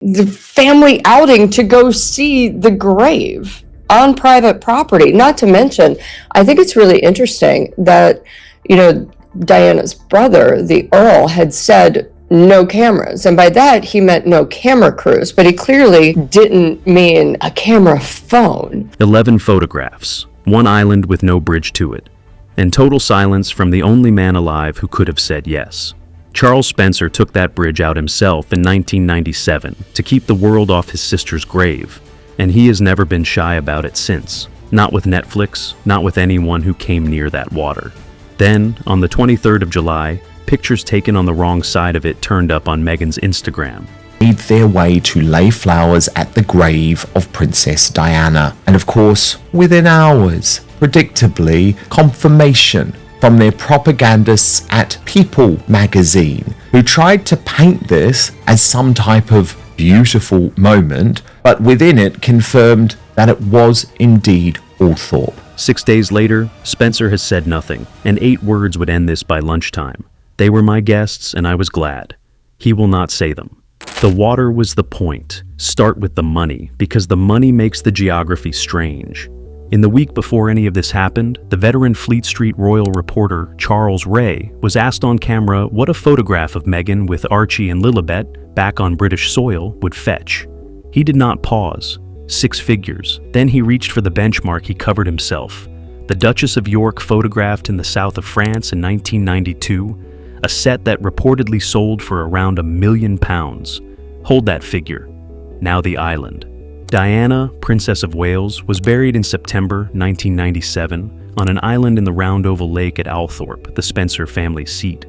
the family outing to go see the grave on private property. Not to mention, I think it's really interesting that, Diana's brother, the Earl, had said no cameras. And by that, he meant no camera crews, but he clearly didn't mean a camera phone. 11 photographs, one island with no bridge to it, and total silence from the only man alive who could have said yes. Charles Spencer took that bridge out himself in 1997 to keep the world off his sister's grave, and he has never been shy about it since. Not with Netflix, not with anyone who came near that water. Then, on the 23rd of July, pictures taken on the wrong side of it turned up on Meghan's Instagram. Made their way to lay flowers at the grave of Princess Diana. And of course, within hours, predictably, confirmation from their propagandists at People magazine, who tried to paint this as some type of beautiful moment, but within it confirmed that it was indeed Althorp. 6 days later, Spencer has said nothing, and 8 words would end this by lunchtime. They were my guests, and I was glad. He will not say them. The water was the point. Start with the money, because the money makes the geography strange. In the week before any of this happened, the veteran Fleet Street Royal reporter Charles Ray was asked on camera what a photograph of Meghan with Archie and Lilibet back on British soil would fetch. He did not pause. 6 figures. Then he reached for the benchmark he covered himself. The Duchess of York photographed in the south of France in 1992, a set that reportedly sold for around £1 million. Hold that figure. Now the island. Diana, Princess of Wales, was buried in September 1997 on an island in the round oval lake at Althorp, the Spencer family seat.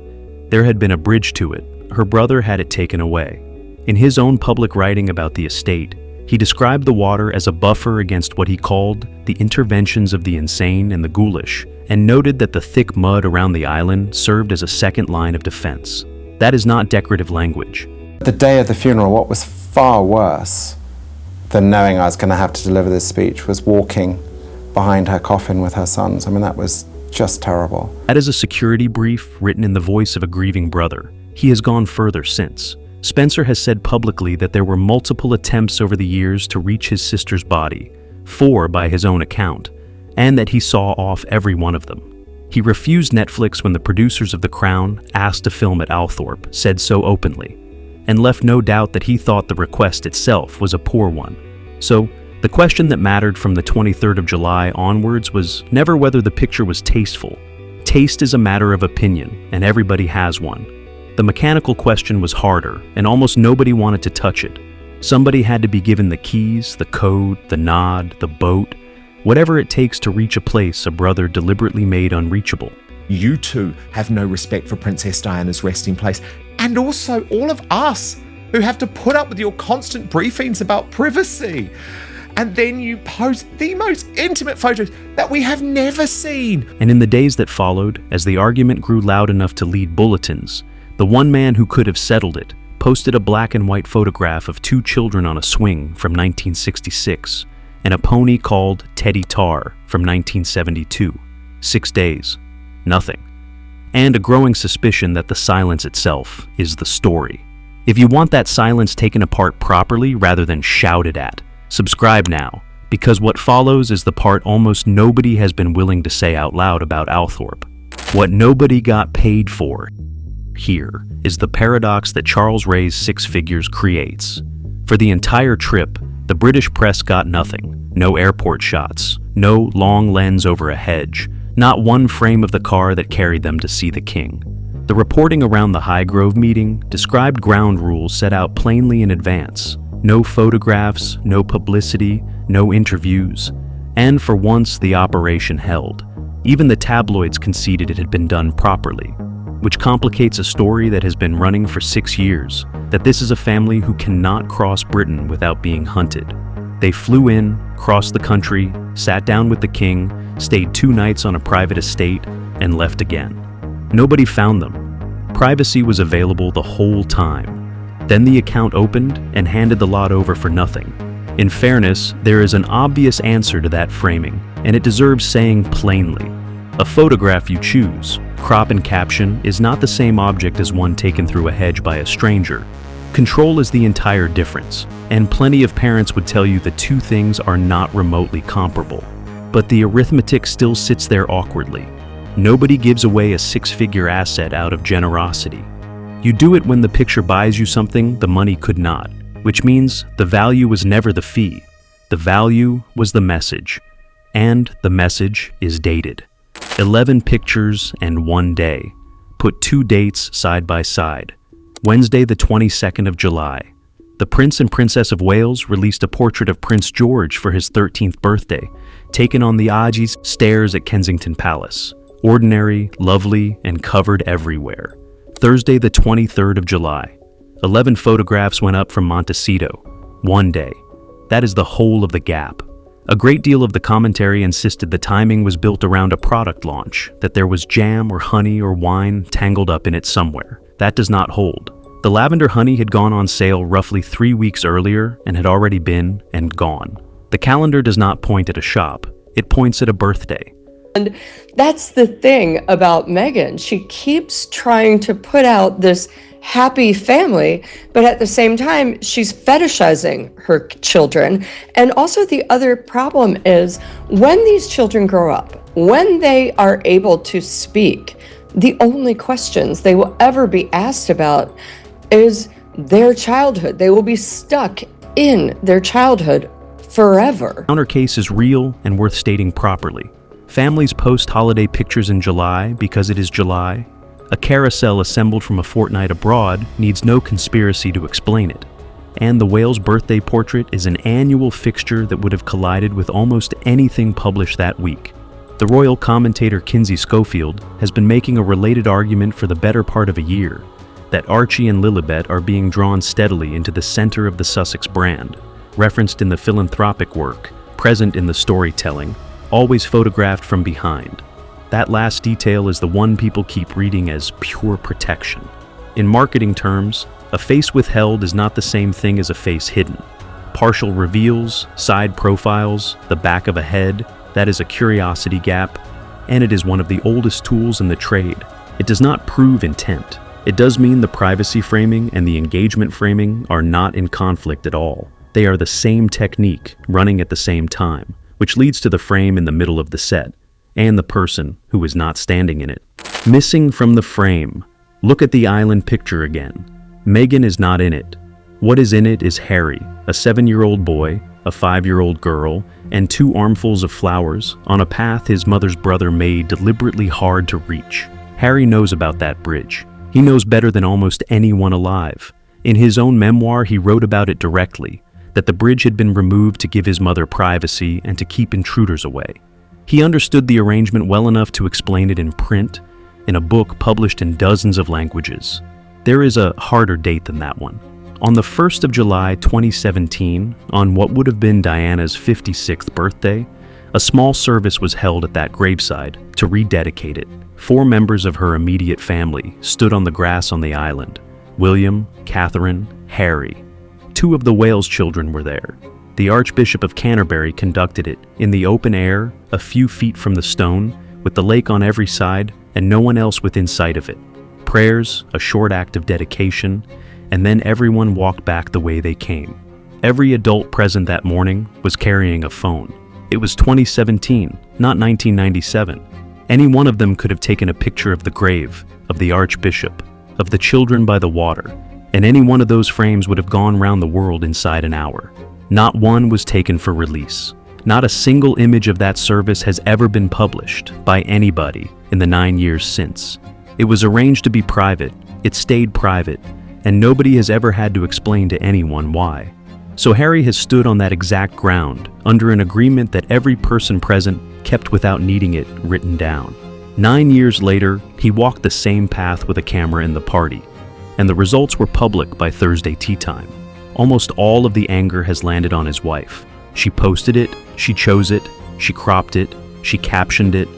There had been a bridge to it. Her brother had it taken away. In his own public writing about the estate, he described the water as a buffer against what he called the interventions of the insane and the ghoulish, and noted that the thick mud around the island served as a second line of defense. That is not decorative language. The day of the funeral, what was far worse than knowing I was going to have to deliver this speech was walking behind her coffin with her sons. I mean, that was just terrible. That is a security brief written in the voice of a grieving brother. He has gone further since. Spencer has said publicly that there were multiple attempts over the years to reach his sister's body, 4 by his own account, and that he saw off every one of them. He refused Netflix when the producers of The Crown, asked to film at Althorp, said so openly, and left no doubt that he thought the request itself was a poor one. So, the question that mattered from the 23rd of July onwards was never whether the picture was tasteful. Taste is a matter of opinion, and everybody has one. The mechanical question was harder, and almost nobody wanted to touch it. Somebody had to be given the keys, the code, the nod, the boat, whatever it takes to reach a place a brother deliberately made unreachable. You too have no respect for Princess Diana's resting place, and also all of us who have to put up with your constant briefings about privacy. And then you post the most intimate photos that we have never seen. And in the days that followed, as the argument grew loud enough to lead bulletins, the one man who could have settled it posted a black and white photograph of 2 children on a swing from 1966 and a pony called Teddy Tar from 1972. 6 days. Nothing. And a growing suspicion that the silence itself is the story. If you want that silence taken apart properly rather than shouted at, subscribe now, because what follows is the part almost nobody has been willing to say out loud about Althorp. What nobody got paid for here is the paradox that Charles Ray's 6 figures creates. For the entire trip, the British press got nothing. No airport shots, no long lens over a hedge, not one frame of the car that carried them to see the king. The reporting around the Highgrove meeting described ground rules set out plainly in advance. No photographs, no publicity, no interviews. And for once, the operation held. Even the tabloids conceded it had been done properly, which complicates a story that has been running for 6 years, that this is a family who cannot cross Britain without being hunted. They flew in, crossed the country, sat down with the king, stayed 2 nights on a private estate, and left again. Nobody found them. Privacy was available the whole time. Then the account opened and handed the lot over for nothing. In fairness, there is an obvious answer to that framing, and it deserves saying plainly. A photograph you choose, crop and caption, is not the same object as one taken through a hedge by a stranger. Control is the entire difference, and plenty of parents would tell you the two things are not remotely comparable. But the arithmetic still sits there awkwardly. Nobody gives away a six-figure asset out of generosity. You do it when the picture buys you something the money could not, which means the value was never the fee. The value was the message, and the message is dated. 11 pictures and 1 day. Put 2 dates side by side. Wednesday, the 22nd of July. The Prince and Princess of Wales released a portrait of Prince George for his 13th birthday, taken on the Aji's stairs at Kensington Palace. Ordinary, lovely, and covered everywhere. Thursday, the 23rd of July. 11 photographs went up from Montecito. 1 day. That is the whole of the gap. A great deal of the commentary insisted the timing was built around a product launch, that there was jam or honey or wine tangled up in it somewhere. That does not hold. The lavender honey had gone on sale roughly 3 weeks earlier and had already been and gone. The calendar does not point at a shop, it points at a birthday. And that's the thing about Meghan. She keeps trying to put out this happy family, but at the same time, she's fetishizing her children. And also the other problem is when these children grow up, when they are able to speak, the only questions they will ever be asked about is their childhood. They will be stuck in their childhood forever. The counter case is real and worth stating properly. Families post holiday pictures in July because it is July. A carousel assembled from a fortnight abroad needs no conspiracy to explain it. And the Wales birthday portrait is an annual fixture that would have collided with almost anything published that week. The royal commentator Kinsey Schofield has been making a related argument for the better part of a year, that Archie and Lilibet are being drawn steadily into the center of the Sussex brand, referenced in the philanthropic work, present in the storytelling, always photographed from behind. That last detail is the one people keep reading as pure protection. In marketing terms, a face withheld is not the same thing as a face hidden. Partial reveals, side profiles, the back of a head, that is a curiosity gap, and it is one of the oldest tools in the trade. It does not prove intent. It does mean the privacy framing and the engagement framing are not in conflict at all. They are the same technique, running at the same time, which leads to the frame in the middle of the set, and the person who is not standing in it. Missing from the frame. Look at the island picture again. Meghan is not in it. What is in it is Harry, a 7-year-old boy, a 5-year-old girl, and 2 armfuls of flowers on a path his mother's brother made deliberately hard to reach. Harry knows about that bridge. He knows better than almost anyone alive. In his own memoir, he wrote about it directly, that the bridge had been removed to give his mother privacy and to keep intruders away. He understood the arrangement well enough to explain it in print, in a book published in dozens of languages. There is a harder date than that one. On the 1st of July 2017, on what would have been Diana's 56th birthday, a small service was held at that graveside to rededicate it. 4 members of her immediate family stood on the grass on the island. William, Catherine, Harry. 2 of the Wales children were there. The Archbishop of Canterbury conducted it in the open air, a few feet from the stone, with the lake on every side and no one else within sight of it. Prayers, a short act of dedication, and then everyone walked back the way they came. Every adult present that morning was carrying a phone. It was 2017, not 1997. Any one of them could have taken a picture of the grave, of the Archbishop, of the children by the water, and any one of those frames would have gone round the world inside an hour. Not one was taken for release. Not a single image of that service has ever been published by anybody in the 9 years since. It was arranged to be private, it stayed private, and nobody has ever had to explain to anyone why. So Harry has stood on that exact ground, under an agreement that every person present kept without needing it written down. 9 years later, he walked the same path with a camera in the party, and the results were public by Thursday tea time. Almost all of the anger has landed on his wife. She posted it, she chose it, she cropped it, she captioned it.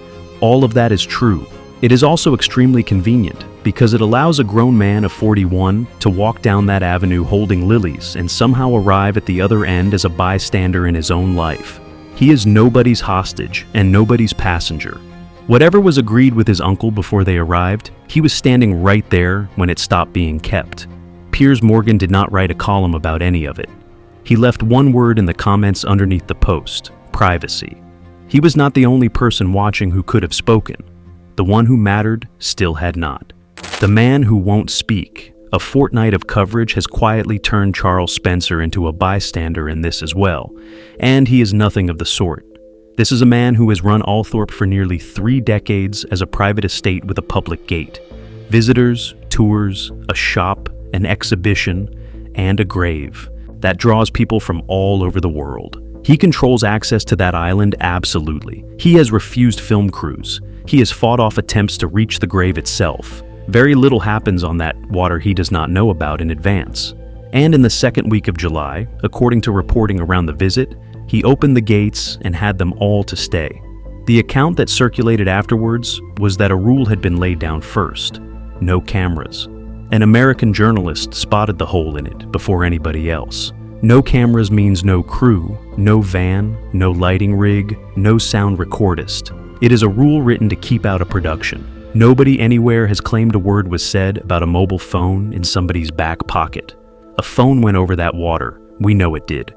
All of that is true. It is also extremely convenient because it allows a grown man of 41 to walk down that avenue holding lilies and somehow arrive at the other end as a bystander in his own life. He is nobody's hostage and nobody's passenger. Whatever was agreed with his uncle before they arrived, he was standing right there when it stopped being kept. Piers Morgan did not write a column about any of it. He left one word in the comments underneath the post: privacy. He was not the only person watching who could have spoken. The one who mattered still had not. The man who won't speak. A fortnight of coverage has quietly turned Charles Spencer into a bystander in this as well, and he is nothing of the sort. This is a man who has run Althorp for nearly 3 decades as a private estate with a public gate. Visitors, tours, a shop, an exhibition, and a grave that draws people from all over the world. He controls access to that island absolutely. He has refused film crews. He has fought off attempts to reach the grave itself. Very little happens on that water he does not know about in advance. And in the second week of July, according to reporting around the visit, he opened the gates and had them all to stay. The account that circulated afterwards was that a rule had been laid down first: no cameras. An American journalist spotted the hole in it before anybody else. No cameras means no crew, no van, no lighting rig, no sound recordist. It is a rule written to keep out a production. Nobody anywhere has claimed a word was said about a mobile phone in somebody's back pocket. A phone went over that water. We know it did.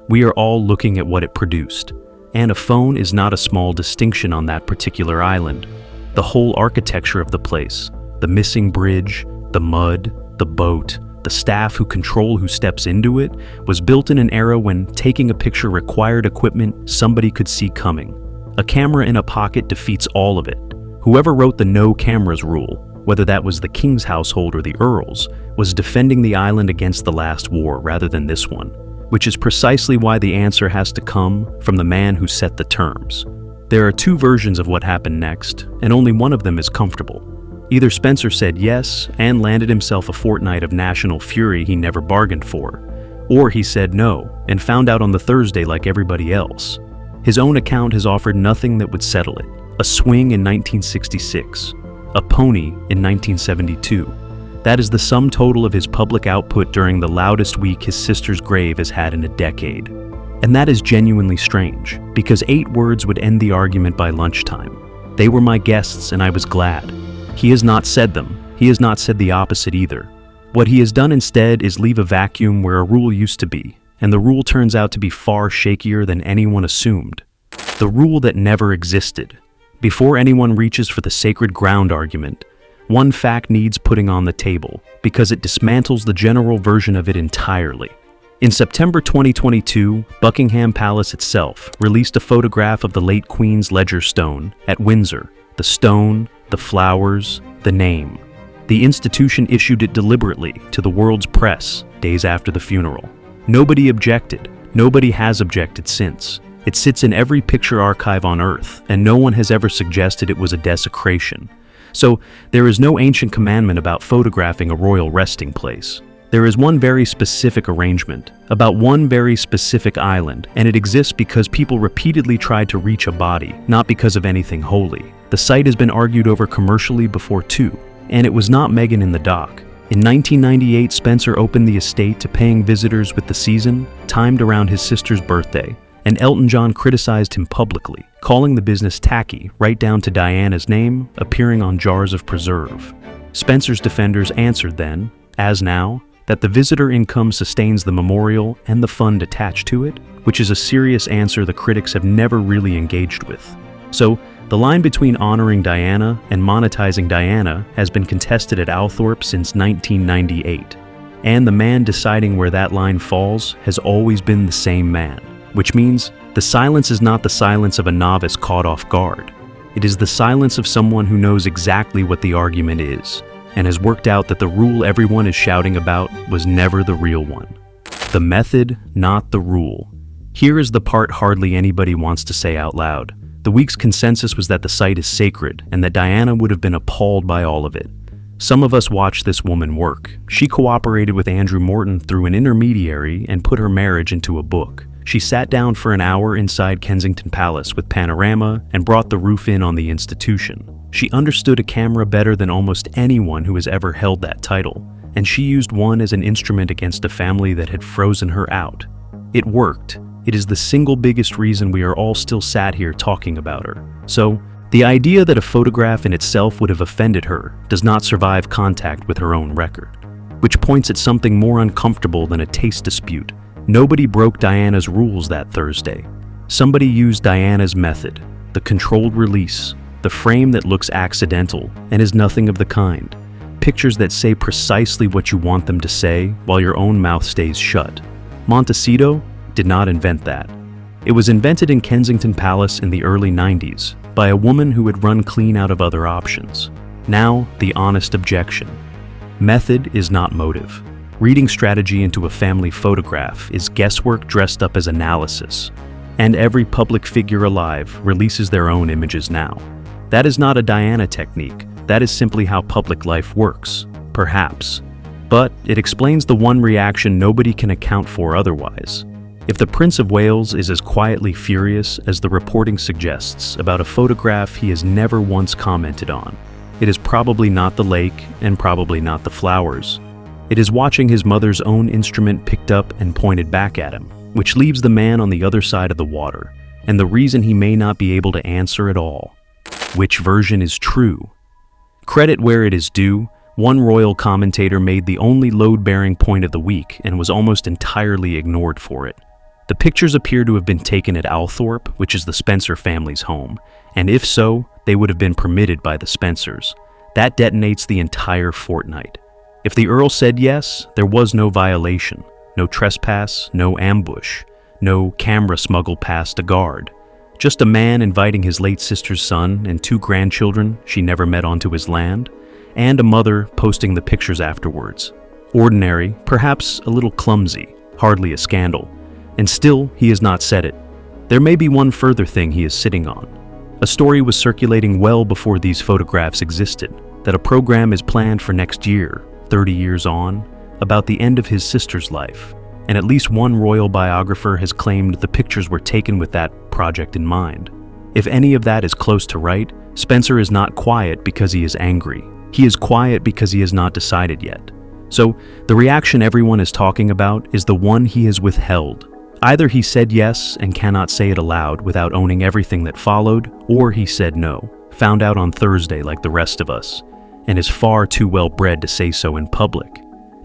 We are all looking at what it produced. And a phone is not a small distinction on that particular island. The whole architecture of the place, the missing bridge, the mud, the boat, the staff who control who steps into it, was built in an era when taking a picture required equipment somebody could see coming. A camera in a pocket defeats all of it. Whoever wrote the no cameras rule, whether that was the king's household or the Earls, was defending the island against the last war rather than this one, which is precisely why the answer has to come from the man who set the terms. There are 2 versions of what happened next, and only one of them is comfortable. Either Spencer said yes and landed himself a fortnight of national fury he never bargained for, or he said no and found out on the Thursday like everybody else. His own account has offered nothing that would settle it. A swing in 1966, a pony in 1972. That is the sum total of his public output during the loudest week his sister's grave has had in a decade. And that is genuinely strange, because 8 words would end the argument by lunchtime. They were my guests and I was glad. He has not said them. He has not said the opposite either. What he has done instead is leave a vacuum where a rule used to be, and the rule turns out to be far shakier than anyone assumed. The rule that never existed. Before anyone reaches for the sacred ground argument, one fact needs putting on the table, because it dismantles the general version of it entirely. In September 2022, Buckingham Palace itself released a photograph of the late Queen's ledger stone at Windsor. The stone, the flowers, the name. The institution issued it deliberately to the world's press days after the funeral. Nobody objected. Nobody has objected since. It sits in every picture archive on Earth, and no one has ever suggested it was a desecration. So there is no ancient commandment about photographing a royal resting place. There is one very specific arrangement, about one very specific island, and it exists because people repeatedly tried to reach a body, not because of anything holy. The site has been argued over commercially before too, and it was not Meghan in the dock. In 1998, Spencer opened the estate to paying visitors with the season, timed around his sister's birthday, and Elton John criticized him publicly, calling the business tacky, right down to Diana's name appearing on jars of preserve. Spencer's defenders answered then, as now, that the visitor income sustains the memorial and the fund attached to it, which is a serious answer the critics have never really engaged with. So, the line between honoring Diana and monetizing Diana has been contested at Althorp since 1998. And the man deciding where that line falls has always been the same man, which means the silence is not the silence of a novice caught off guard. It is the silence of someone who knows exactly what the argument is, and has worked out that the rule everyone is shouting about was never the real one. The method, not the rule. Here is the part hardly anybody wants to say out loud. The week's consensus was that the site is sacred, and that Diana would have been appalled by all of it. Some of us watched this woman work. She cooperated with Andrew Morton through an intermediary and put her marriage into a book. She sat down for an hour inside Kensington Palace with panorama and brought the roof in on the institution. She understood a camera better than almost anyone who has ever held that title, and she used one as an instrument against a family that had frozen her out. It worked. It is the single biggest reason we are all still sat here talking about her. So, the idea that a photograph in itself would have offended her does not survive contact with her own record. which points at something more uncomfortable than a taste dispute. Nobody broke Diana's rules that Thursday. Somebody used Diana's method, the controlled release, the frame that looks accidental and is nothing of the kind. Pictures that say precisely what you want them to say while your own mouth stays shut. Montecito did not invent that. It was invented in Kensington Palace in the early 90s by a woman who had run clean out of other options. Now, the honest objection. Method is not motive. Reading strategy into a family photograph is guesswork dressed up as analysis. And every public figure alive releases their own images now. That is not a Diana technique. That is simply how public life works, perhaps. But it explains the one reaction nobody can account for otherwise. If the Prince of Wales is as quietly furious as the reporting suggests about a photograph he has never once commented on, it is probably not the lake and probably not the flowers. It is watching his mother's own instrument picked up and pointed back at him, which leaves the man on the other side of the water, and the reason he may not be able to answer at all. Which version is true? Credit where it is due, one royal commentator made the only load-bearing point of the week and was almost entirely ignored for it. The pictures appear to have been taken at Althorp, which is the Spencer family's home, and if so, they would have been permitted by the Spencers. That detonates the entire fortnight. If the Earl said yes, there was no violation, no trespass, no ambush, no camera smuggled past a guard. Just a man inviting his late sister's son and 2 grandchildren she never met onto his land, and a mother posting the pictures afterwards. Ordinary, perhaps a little clumsy, hardly a scandal. And still, he has not said it. There may be one further thing he is sitting on. A story was circulating well before these photographs existed, that a program is planned for next year, 30 years on, about the end of his sister's life, and at least one royal biographer has claimed the pictures were taken with that project in mind. If any of that is close to right, Spencer is not quiet because he is angry. He is quiet because he has not decided yet. So, the reaction everyone is talking about is the one he has withheld. Either he said yes and cannot say it aloud without owning everything that followed, or he said no, found out on Thursday like the rest of us, and is far too well bred to say so in public.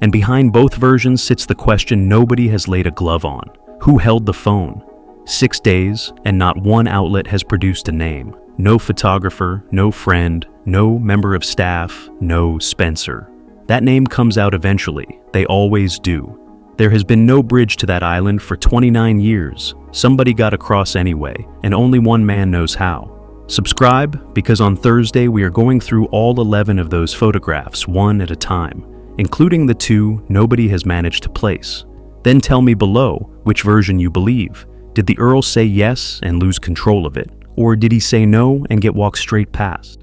And behind both versions sits the question nobody has laid a glove on. Who held the phone? 6 days, and not one outlet has produced a name. No photographer, no friend, no member of staff, no Spencer. That name comes out eventually. They always do. There has been no bridge to that island for 29 years. Somebody got across anyway, and only one man knows how. Subscribe, because on Thursday we are going through all 11 of those photographs, one at a time, including the 2 nobody has managed to place. Then tell me below which version you believe. Did the Earl say yes and lose control of it, or did he say no and get walked straight past?